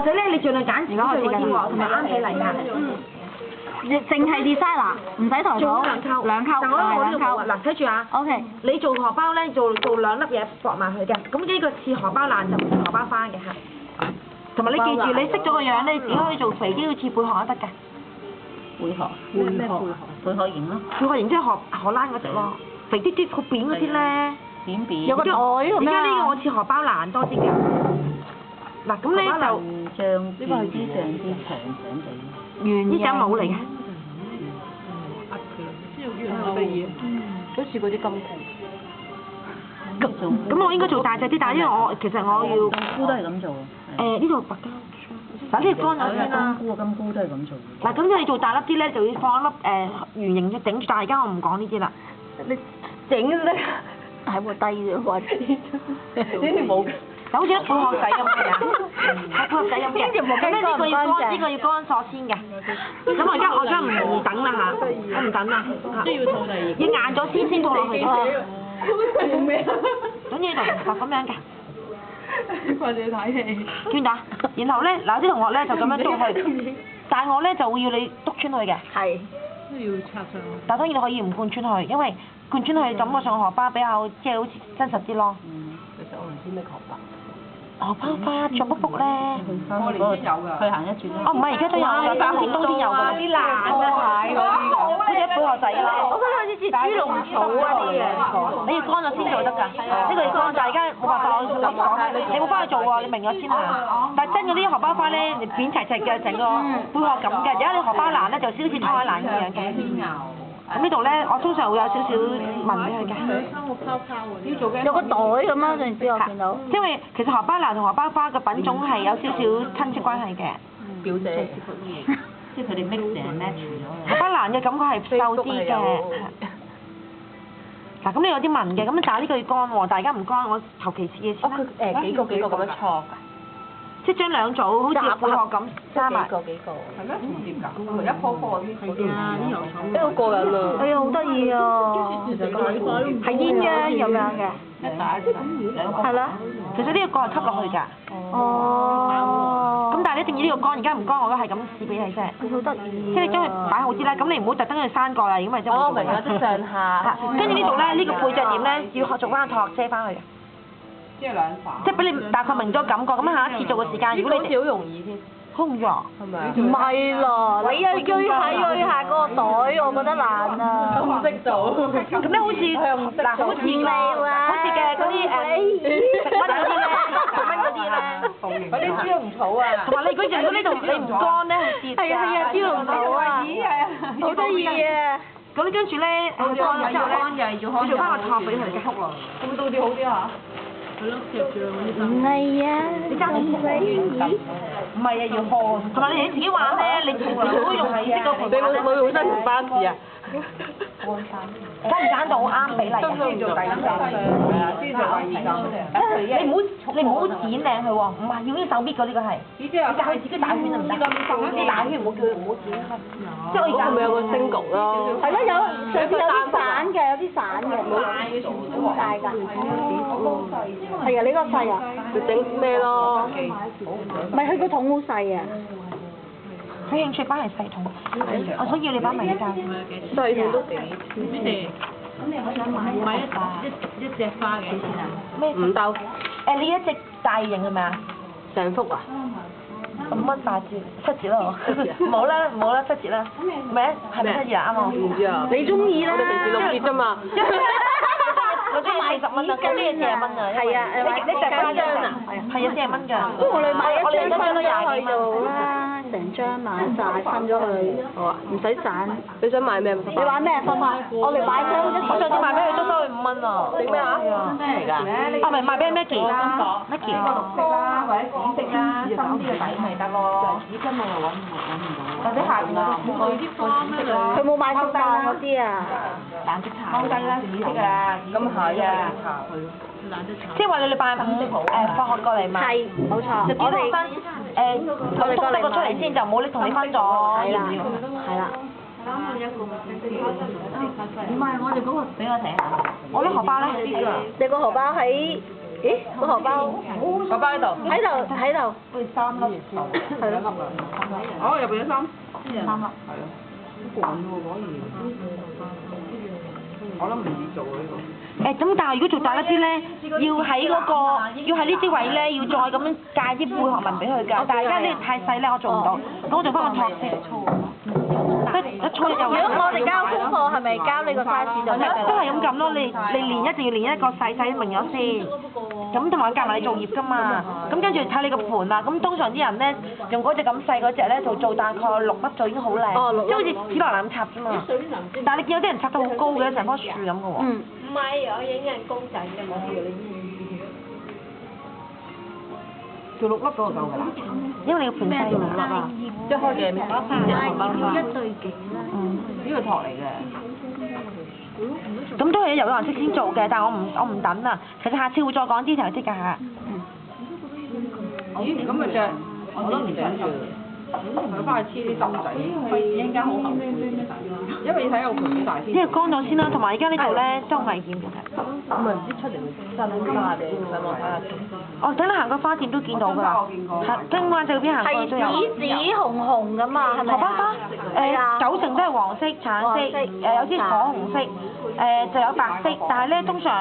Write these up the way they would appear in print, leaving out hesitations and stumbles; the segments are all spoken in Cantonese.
或者咧，你盡量揀自己開始嘅喎，同埋啱比例㗎。淨係 design 唔使抬做頭，兩扣，但我覺得我呢個冇啊。嗱，睇住啊。 OK，你做荷包咧，做兩粒嘢駁埋佢嘅，咁呢個似荷包爛就唔似荷包花嘅嚇。同埋你記住，你識咗個樣咧，你自己可以做肥啲，好似貝殼都得㗎。貝殼咩貝殼？貝殼型咯。貝殼型即係荷蘭嗰只咯，肥啲啲好扁嗰啲咧。扁扁。有個袋咁樣。而家呢個我似荷包爛多啲嘅。嗱，咁咧就脹呢個係啲長啲長長地。呢隻冇嚟嘅。好似嗰啲金箍。咁我應該做大隻啲，但係因為我其實我要金箍都係咁做。呢度白膠。嗱，呢個乾咗先啦。金箍都係咁做。嗱，咁即係你做大粒啲咧，就要放一粒圓形嘅頂住，但係而家我唔講呢啲啦。你整咧係喎低咗或者呢啲冇。就好似一貝殼仔咁嘅，係貝殼仔咁嘅。咁咧呢個要乾鎖先嘅。咁我而家唔等啦嚇，我唔等啦。即係要套第二。要硬咗先套落去嘅。做咩啊？總之就咁樣嘅。掛住睇戲。轉打，然後咧嗱啲同學咧就咁樣篤去，但係我咧就會要你篤穿去嘅。係。都要插上。但係當然你可以唔貫穿去，因為貫穿去感覺上荷包比較即係好似真實啲咯。其實我唔知咩荷包。荷包花仲卜卜咧，我年先有㗎。去行一轉咧。哦，唔係而家都有㗎，冬天有㗎。啲爛嘅蟹嗰啲。好似貝殼仔啦。我覺得好似似豬籠草啊啲嘢。你要乾咗先做得㗎，呢個要乾，但係而家冇辦法，我講你冇幫佢做喎，你明咗先啊。但係真嗰啲荷包花咧，你扁齊齊嘅，成個貝殼咁嘅，而家你荷包爛咧就好似湯海蘭咁樣嘅。咁呢度咧，我通常會有少少紋俾佢嘅。有個袋咁樣，你知我見到。因為其實荷包蘭同荷包花嘅品種係有少少親戚關係嘅。表姐。即係佢哋 mix and match 咗。荷包蘭嘅感覺係瘦啲嘅。嗱，咁你有啲紋嘅，咁但係呢個要乾喎，大家唔乾，我求其試嘅先啦。佢幾個咁樣錯㗎？即係將兩組好似貝殼咁加埋。幾個。係咩？唔掂㗎，一樖樖啲。係啊，啲油廠。呢個過癮啊！哎呀，好得意啊！係鴛鴦咁樣嘅。係啦。其實呢個蓋係吸落去㗎。哦。咁但係你一定要呢個乾，而家唔乾我都係咁試俾你啫。好得意。即係你將佢擺好啲啦，咁你唔好特登去閂蓋啦，如果咪真係冇做。明啦，即上下。跟住呢度咧，呢個背脊點咧，要做翻個托遮翻去嘅。即係兩塊。即係俾你大概明咗感覺，咁下一次做嘅時間，如果你好容易添。好容易啊？係咪啊？唔係咯，你啊鋥下嗰個袋，我覺得難啊。唔識做。咁咧好似嗱，好似嘅嗰啲食乜嗰啲咧，食乜嗰啲咧。嗰啲豬籠草啊。同埋你如果呢度你唔乾咧，會跌㗎。係啊，豬籠草啊。好得意啊！咁你跟住咧，乾咗之後咧，要做翻個托俾佢嘅。咁到啲好啲嚇。係咯，夾住啦，嗰啲唔係啊，你揸住唔係啊，要看。同埋你自己玩咧，你最好用呢個盤。你會好辛苦巴士啊？揀唔揀到啱比例啊？先做第二針。係啊，先做第二針。你唔好剪靚佢喎，唔係要呢手搣嘅呢個係。你教佢自己打圈就唔得。你打圈唔好叫佢唔好剪開。即係我而家咪有個 single 咯。係咯，上邊有啲散嘅，有啲散嘅，冇大㗎。係啊，你個細啊？你整咩咯？唔係，佢個桶好細啊。佢興趣班係細桶，我想要你班咪教。細桶都幾咩？我想買一隻花嘅錢啊？咩？5兜。你一隻大型係咪啊？成幅啊？5蚊8折，7折啦我。冇啦7折啦。咩？係咪7折啊？啱我。唔知啊。你中意啦。我哋平時6折啫嘛。我中意40蚊啊，跟住40蚊啊。係啊，你成張啊？係啊，40蚊㗎。我哋買一張分咗20去做啦，成張買晒分咗去。好啊，唔使散。你想買咩？你玩咩分啊？我哋買張我上次賣俾佢都收佢5蚊啊。整咩啊？咩嚟㗎？啊，咪賣俾 Maggie。Maggie。綠色啦，或者紫色啦，深啲嘅底咪得咯。紙巾我又揾唔到。或者下邊啊，佢啲花咩啦？佢冇買聖誕嗰啲啊。藍色茶。踎低啦，紫色㗎啦。咁係啊。即係話你禮拜5放學過嚟買。係，冇錯。就叫學生我哋篤個出嚟先，就唔好拎同你分咗。係啦，係啦。唔係，我哋嗰個俾我睇下。我啲荷包咧？你個荷包喺咦？個荷包荷包喺度，喺度喺度，好似3粒頭，係咯。哦，入邊有3粒，係啊，好趕喎果然，我諗唔易做呢個。咁但係如果做大一啲咧，要喺呢啲位咧，要再咁樣界啲貝殼紋俾佢㗎。但係而家呢太細咧，我做唔到，咁我做翻個托先。一粗又。如果我哋交功課係咪交呢個 size 就得㗎？都係咁撳咯，你練一定要練一個細明咗先。咁同埋夾埋你做葉㗎嘛，咁跟住睇你個盤啦。咁通常啲人咧用嗰隻咁細嗰隻咧，做大概6粒就已經好靚，即係好似紫羅蘭咁插啫嘛。但係你見有啲人插得好高嘅，成棵樹咁嘅喎。嗯。唔係，我影人公仔嘅嘛。做6粒嗰個夠㗎啦，因為你個盤細6粒啊。即係開嘅咩？一對幾啦？呢個托嚟嘅。咁都係有顏色先做嘅，但係我唔等啦。其實下次會再講 detail 啲㗎嚇。咦？咁咪就我都唔想做。佢翻去黐啲針仔，一陣間好後悔，因為要睇個盤幾大先。因為乾咗先啦，同埋而家呢度咧都危險其實。唔係唔知出嚟新花定上網睇下先。哦，等你行個花店都見到㗎啦。係，跟灣仔嗰邊行過都有。係紫紅紅㗎嘛，係咪？荷包花，9成都係黃色、橙色，有啲火紅色，就有白色，但係咧通常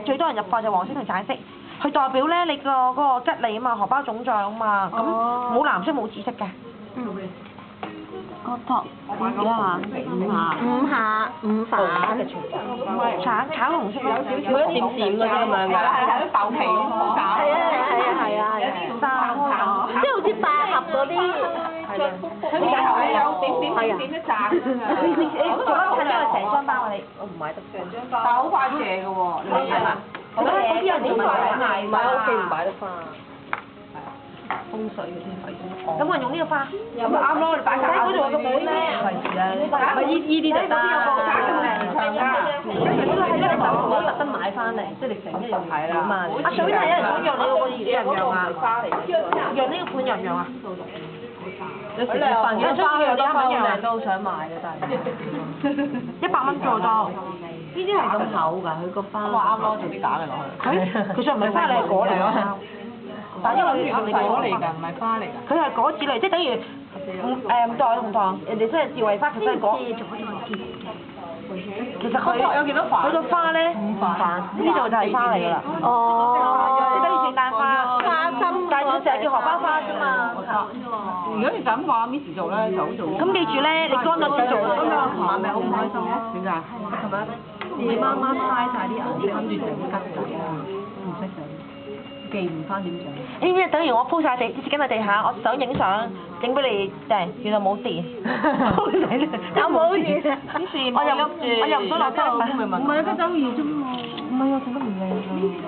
最多人入貨就黃色同橙色，佢代表咧你嗰個吉利啊嘛，荷包腫脹啊嘛，咁冇藍色冇紫色嘅。個托幾下5下5反。橙紅色咯。佢一點閃嗰啲咁樣㗎。係啲豆皮好搞。係啊，即係好似百合嗰啲。佢有點一扎㗎嘛。你做乜睇咗佢成張包啊你？我唔買得成張但係好快謝㗎喎，你明唔明啊？好多嘢啲人做埋。買屋企唔擺得花。風水嗰啲係咁我用呢個花。咁咪啱咯，你擺晒嗰度個盤咧。費事啦，咪依啲就得。我特登買翻嚟，即係你成日用買啦嘛。阿水睇有人想讓你個樣唔讓啊？讓呢個盤讓唔讓啊？有時食飯見到花有啲花好靚都好想買嘅，但係100蚊做到。呢啲係咁厚㗎，佢個花。咁話啱咯，做啲假嘅落去。佢上唔係花，你係果嚟咯。但因為係果嚟㗎，唔係花嚟㗎。佢係果子類，即係等於唔同，人哋即係智慧花，其實係果。其實佢有幾多瓣？佢個花咧5瓣，呢度就係花嚟㗎啦。哦。你等於聖誕花，花心，但係佢成日叫荷包花啫嘛。如果你就咁話 Miss 做咧，就好做。咁記住咧，你乾咗先做。今日琴晚咪好唔開心咯。點解？琴晚你媽媽猜晒啲顏色，諗住整吉仔啊，唔識整，記唔翻點整。呢啲等於我鋪晒地啲紙巾喺地下，我想影相整俾你訂，原來冇電。有冇電？我又唔想落膠咪唔係啊，吉仔好易啫嘛。唔係啊，整得唔靚㗎。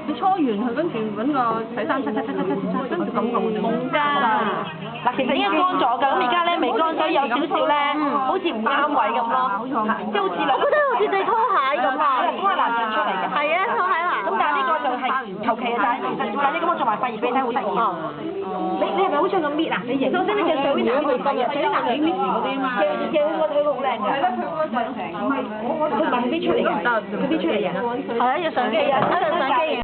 你搓完佢，跟住揾個洗衫擦，跟住咁嘅啫。冇㗎。嗱，其實應該乾咗㗎，咁而家咧未乾，所以有少少咧，好似唔啱位咁咯。即係好似兩。我覺得好似對拖鞋咁啊！拖鞋藍出嚟嘅。係啊，拖鞋藍。咁但係呢個就係求其嘅啫，其實或者咁我做埋發熱俾你睇，好得意。你係咪好想咁搣啊？你影。首先呢隻水男佢今日水男你搣嗰啲嘛。嘅個腿好靚㗎。係啦，佢個就成個。佢唔係飛出嚟㗎，佢飛出嚟㗎。係啊，要相機啊，一樣相機。